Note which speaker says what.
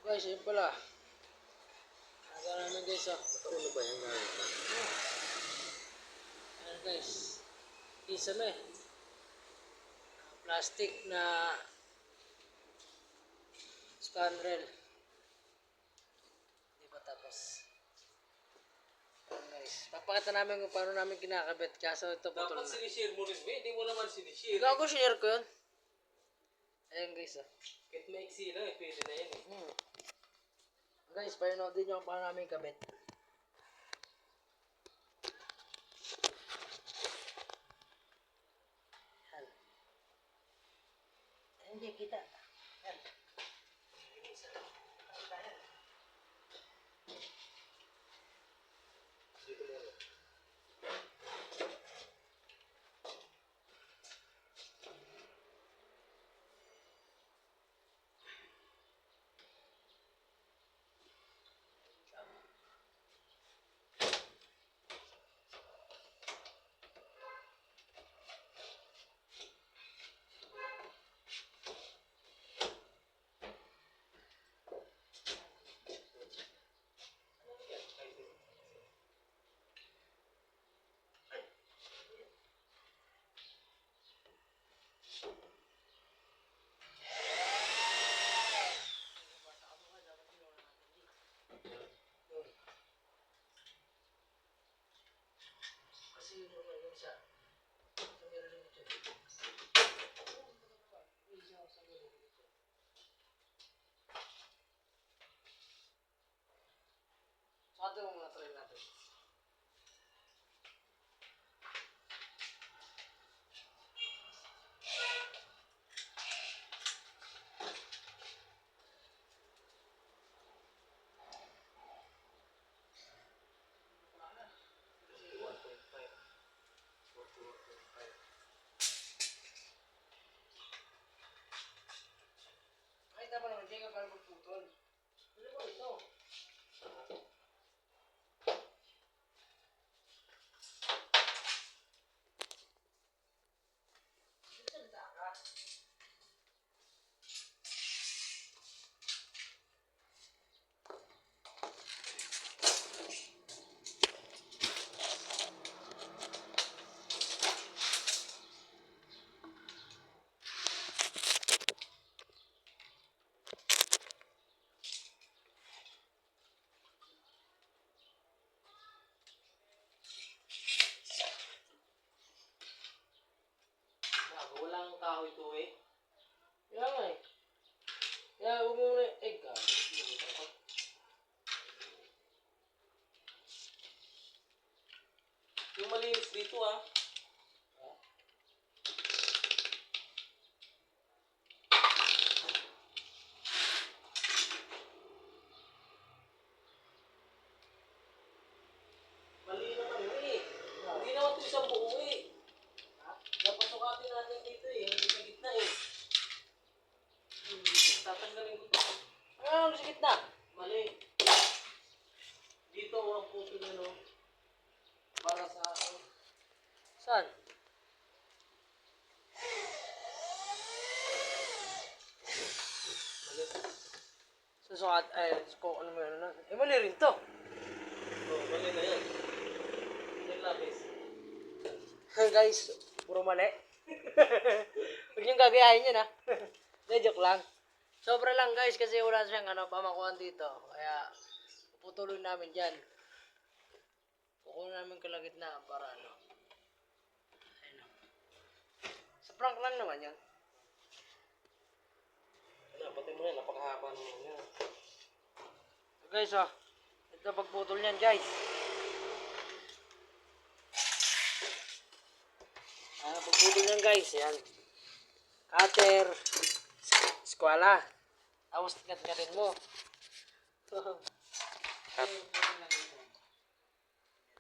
Speaker 1: Guys, yun pala. Nagawa namin guys, oh.
Speaker 2: Matulo ba yan gamit na?
Speaker 1: Ayan guys. Isa na eh. Plastic na spanrel. Hindi pa tapos. Ayan guys. Papakita namin kung paano namin kinakabit. Kaso ito putol
Speaker 2: Dapat
Speaker 1: na.
Speaker 2: sinishare mo rin ba? Hindi mo naman sinishare.
Speaker 1: Ikaw ko share ko yun. Ayan guys, oh.
Speaker 2: Kahit maiksi lang eh, pwede na yan eh.
Speaker 1: Guys, panoodin nyo kung paano namin kabit. Yan. Hindi kita. Yan.
Speaker 2: Dito mo rin.
Speaker 1: Kasi yung isa. Sa meron din ito. So, ito yung mga try natin. Ay, tama naman. Hindi ka pala magputol. Ano ba ito? Salita ka.
Speaker 2: Walang kahoy to eh.
Speaker 1: Kaya nga eh. Kaya huwag mo muna yung egg ka.
Speaker 2: Yung malinis dito ah. Mali naman yun eh. Hindi naman ito isang buo eh. Dapat sukatin natin dito eh. Hindi sa gitna eh. Tatanggalin ko ito.
Speaker 1: Ano sa gitna?
Speaker 2: Mali. Dito ang puto nyo no. Para sa akin.
Speaker 1: Saan?
Speaker 2: Mali.
Speaker 1: Susukat, ay, kung ano mo yun. Eh, mali rin to.
Speaker 2: Oh, mali na yan. Yan labis.
Speaker 1: Guys, puro mali. Huwag niyong gagayahin yun ha. Hindi, joke lang. Sobra lang guys kasi wala siyang pamakuhan dito. Kaya puputuloy namin dyan. Kukunin namin kalagitnaan para ano. Ayun o. Sa prank lang naman yan.
Speaker 2: Ano, pati mo yan. Napakahaba naman yan.
Speaker 1: So guys ito pagputol niyan guys. Pagputol niyan guys, yan. Cutter, eskwala. Tapos tingkat-ngatin mo.
Speaker 2: Cut.